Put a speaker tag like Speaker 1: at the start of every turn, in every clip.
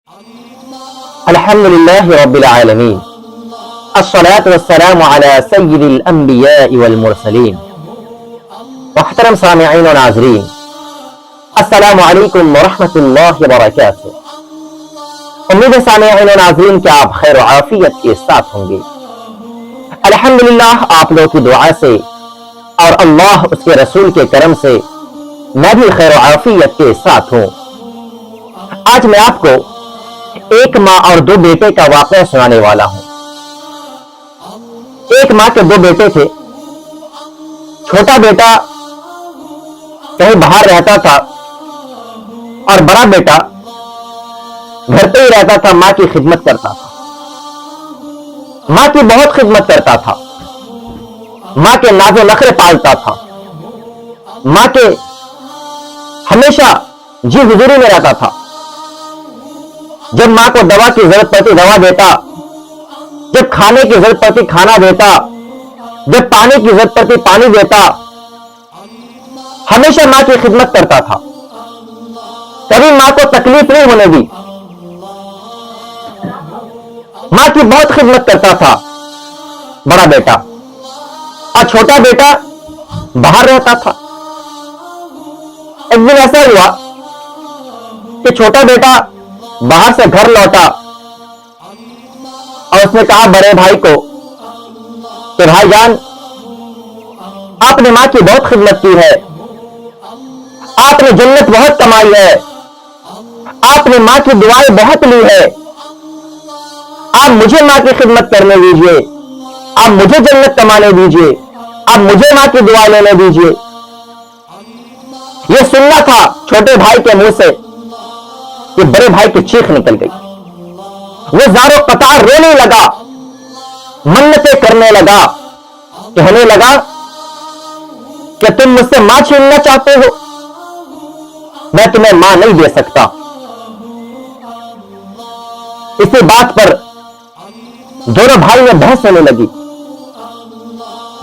Speaker 1: الحمدللہ رب العالمین الصلاة والسلام علی سید الانبیاء والمرسلین. محترم سامعین و ناظرین، السلام علیکم ورحمۃ اللہ وبرکاتہ. امید سامعین و ناظرین کہ آپ خیر و عافیت کے ساتھ ہوں گے. الحمدللہ آپ لوگوں کی دعا سے اور اللہ اس کے رسول کے کرم سے میں بھی خیر و عافیت کے ساتھ ہوں. آج میں آپ کو ایک ماں اور دو بیٹے کا واقعہ سنانے والا ہوں. ایک ماں کے دو بیٹے تھے. چھوٹا بیٹا کہیں باہر رہتا تھا اور بڑا بیٹا گھر پہ ہی رہتا تھا، ماں کی خدمت کرتا تھا. ماں کی بہت خدمت کرتا تھا، ماں کے ناز و نخرے پالتا تھا، ماں کے ہمیشہ جی حضوری میں رہتا تھا. جب ماں کو دوا کی ضرورت پڑتی دوا دیتا، جب کھانے کی ضرورت پڑتی کھانا دیتا، جب پانی کی ضرورت پڑتی پانی دیتا. ہمیشہ ماں کی خدمت کرتا تھا، کبھی ماں کو تکلیف نہیں ہونے دی. ماں کی بہت خدمت کرتا تھا بڑا بیٹا، اور چھوٹا بیٹا باہر رہتا تھا. ایک دن ایسا ہوا کہ چھوٹا بیٹا باہر سے گھر لوٹا اور اس نے کہا بڑے بھائی کو کہ بھائی جان، آپ نے ماں کی بہت خدمت کی ہے، آپ نے جنت بہت کمائی ہے، آپ نے ماں کی دعائیں بہت لی ہے، آپ مجھے ماں کی خدمت کرنے دیجئے، آپ مجھے جنت کمانے دیجئے، آپ مجھے ماں کی دعا لینے دیجئے. یہ سننا تھا چھوٹے بھائی کے منہ سے کہ بڑے بھائی کی چیخ نکل گئی. وہ زارو قطار رونے لگا، منتیں کرنے لگا، کہنے لگا کہ تم مجھ سے ماں چھیننا چاہتے ہو، میں تمہیں ماں نہیں دے سکتا. اسی بات پر دونوں بھائی میں بحث ہونے لگی.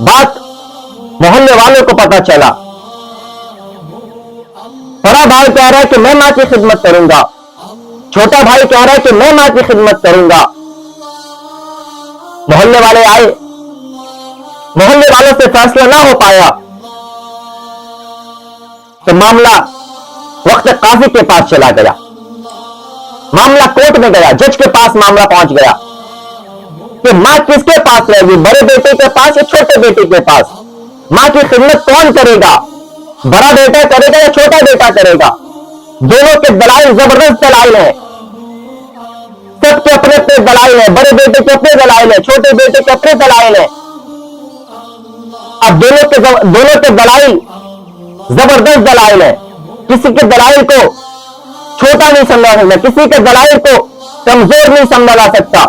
Speaker 1: بات محلے والوں کو پتا چلا. بڑا بھائی کہہ رہا ہے کہ میں ماں کی خدمت کروں گا، چھوٹا بھائی کہہ رہا ہے کہ میں ماں کی خدمت کروں گا. محلے والے آئے، محلے والوں سے فیصلہ نہ ہو پایا تو معاملہ وقت قاضی کے پاس چلا گیا. معاملہ کورٹ میں گیا، جج کے پاس معاملہ پہنچ گیا کہ ماں کس کے پاس رہے گی، بڑے بیٹے کے پاس یا چھوٹے بیٹے کے پاس. ماں کی خدمت کون کرے گا، بڑا بیٹا کرے گا یا چھوٹا بیٹا کرے گا. دونوں کے دلائل زبردست دلائل ہیں، سب کے اپنے اپنے دلائل ہیں. بڑے بیٹے کے اپنے دلائل ہیں، چھوٹے بیٹے کے اپنے دلائل ہیں. اب دونوں کے دلائل زبردست دلائل ہیں. کسی کے دلائل کو چھوٹا نہیں سمجھا سکتا، کسی کے دلائل کو کمزور نہیں سمجھا جا سکتا.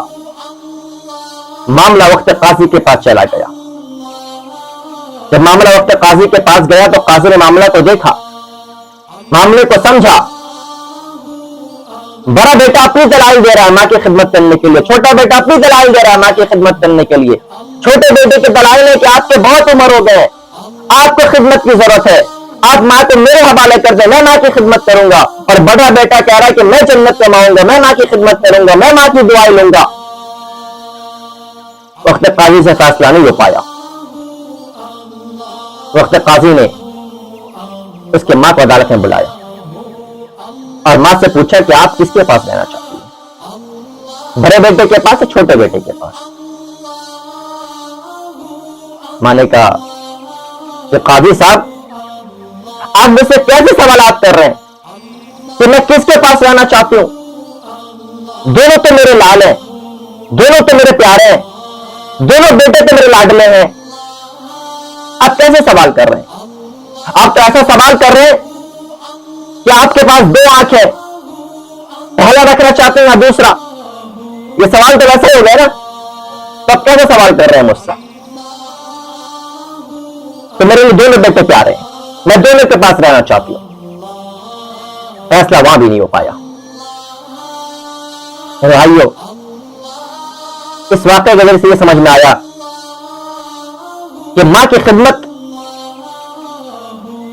Speaker 1: معاملہ وقت قاضی کے پاس چلا گیا. جب معاملہ وقت قاضی کے پاس گیا تو قاضی نے معاملہ کو دیکھا، معاملے کو سمجھا. بڑا بیٹا اپنی دلائل دے رہا ہے ماں کی خدمت کرنے کے لیے، چھوٹا بیٹا اپنی دلائل دے رہا ہے ماں کی خدمت کرنے کے لیے. چھوٹے بیٹے کے دلائل ہے کہ آپ کے بہت عمر ہو گئے، آپ کو خدمت کی ضرورت ہے، آپ ماں کو میرے حوالے کر دیں، میں ماں کی خدمت کروں گا. اور بڑا بیٹا کہہ رہا ہے کہ میں جنت کماؤں گا، میں ماں کی خدمت کروں گا، میں ماں کی دعائیں لوں گا. وقت قاضی سے فیصلہ نہیں ہو پایا. وقت قاضی نے اس کے ماں کو عدالت میں بلایا اور ماں سے پوچھا کہ آپ کس کے پاس رہنا چاہتی ہیں، بڑے بیٹے کے پاس یا چھوٹے بیٹے کے پاس. ماں نے کہا کہ قاضی صاحب، آپ مجھ سے کیسے سوالات کر رہے ہیں کہ میں کس کے پاس رہنا چاہتی ہوں؟ دونوں تو میرے لال ہیں، دونوں تو میرے پیارے ہیں، دونوں بیٹے تو میرے لاڈلے ہیں. آپ کیسے سوال کر رہے ہیں؟ آپ تو ایسا سوال کر رہے ہیں کہ آپ کے پاس دو آنکھ ہے، پہلا رکھنا چاہتے ہیں یا دوسرا. یہ سوال تو ویسے ہو گیا نا، تب کیسے سوال کر رہے ہیں مجھ سے؟ تو میرے لیے دونوں بیٹے پیارے ہیں، میں دونوں کے پاس رہنا چاہتی ہوں. فیصلہ وہاں بھی نہیں ہو پایا. بھائیو، اس واقعے کی وجہ سے یہ سمجھ میں آیا کہ ماں کی خدمت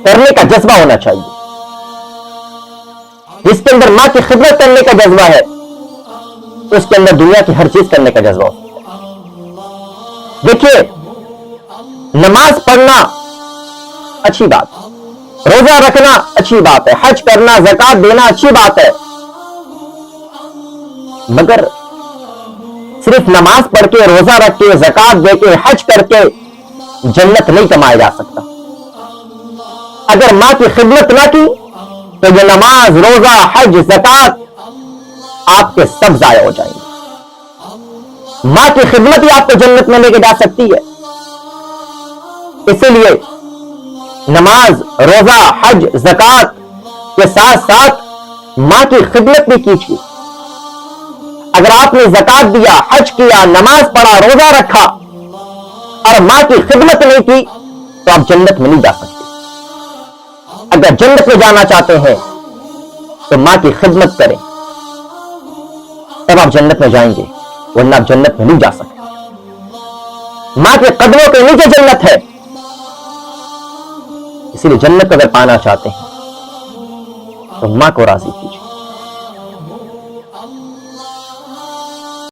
Speaker 1: کرنے کا جذبہ ہونا چاہیے. جس کے اندر ماں کی خدمت کرنے کا جذبہ ہے تو اس کے اندر دنیا کی ہر چیز کرنے کا جذبہ ہوتا ہے. دیکھیے نماز پڑھنا اچھی بات، روزہ رکھنا اچھی بات ہے، حج کرنا زکات دینا اچھی بات ہے، مگر صرف نماز پڑھ کے روزہ رکھ کے زکات دے کے حج کر کے جنت نہیں کمایا جا سکتا. اگر ماں کی خدمت نہ کی تو یہ نماز روزہ حج زکات آپ کے سب ضائع ہو جائیں گے. ماں کی خدمت ہی آپ کو جنت میں لے کے جا سکتی ہے. اسی لیے نماز روزہ حج زکات کے ساتھ ساتھ ماں کی خدمت بھی کیجیے. اگر آپ نے زکات دیا، حج کیا، نماز پڑھا، روزہ رکھا اور ماں کی خدمت نہیں کی تو آپ جنت میں نہیں جا سکتے. اگر جنت میں جانا چاہتے ہیں تو ماں کی خدمت کریں، تب آپ جنت میں جائیں گے، ورنہ آپ جنت میں نہیں جا سکتے. ماں کے قدموں کے نیچے جنت ہے. اسی لیے جنت اگر پانا چاہتے ہیں تو ماں کو راضی کیجیے.